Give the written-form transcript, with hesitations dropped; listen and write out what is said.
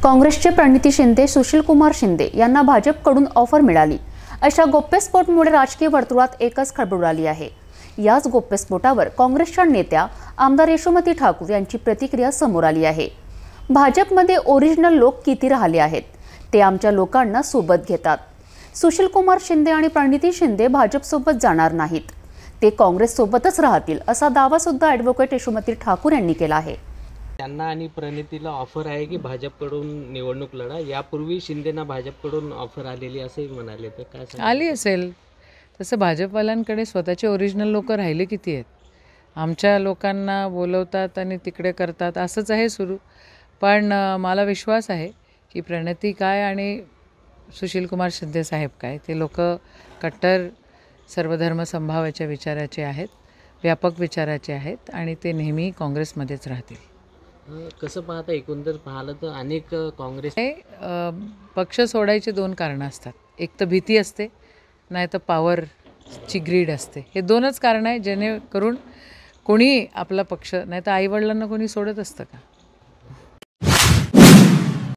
काँग्रेसचे प्रणिती शिंदे, सुशीलकुमार शिंदे यांना भाजपकडून ऑफर मिळाली अशा गौप्यस्फोटामुळे राजकीय वर्तुळात एकच खळबळ उडाली आहे। याच गौप्यस्फोटावर काँग्रेसच्या नेत्या आमदार यशोमती ठाकूर यांची प्रतिक्रिया समोर आली आहे। भाजपमध्ये ओरिजिनल लोक किती राहिले आहेत, ते आमच्या लोकांना सोबत घेतात। सुशीलकुमार शिंदे आणि प्रणिती शिंदे भाजपसोबत जाणार नाहीत, ते काँग्रेस सोबतच राहतील असा दावा सुद्धा ॲडव्होकेट यशोमती ठाकूर यांनी केला आहे। त्यांना आणि प्रणितीला ऑफर आहे की भाजपकडून निवडणूक लढा। यापूर्वी शिंदेना भाजपकडून ऑफर आलेली असेही म्हणाले, तर काय सांगाल? आली असेल तसं भाजपवाल्यांकडे स्वतःचे ओरिजिनल लोक राहिले किती आहेत? आमच्या लोकांना बोलवतात आणि तिकडे करतात, असंच आहे सुरू। पण मला विश्वास आहे की प्रणिती काय आणि सुशीलकुमार शिंदे साहेब काय, ते लोक कट्टर सर्वधर्म समभावाच्या विचाराचे आहेत, व्यापक विचाराचे आहेत आणि ते नेहमी काँग्रेसमध्येच राहतील। कसं पाहता, एकंदर पाहिलं तर अनेक काँग्रेस पक्ष सोडायची दोन कारणं असतात, एक तर भीती असते, नाही तर पॉवरची ग्रीड असते। हे दोनच कारणं आहे जेणेकरून कोणी आपला पक्ष, नाही तर आईवडिलांना कोणी सोडत असतं का?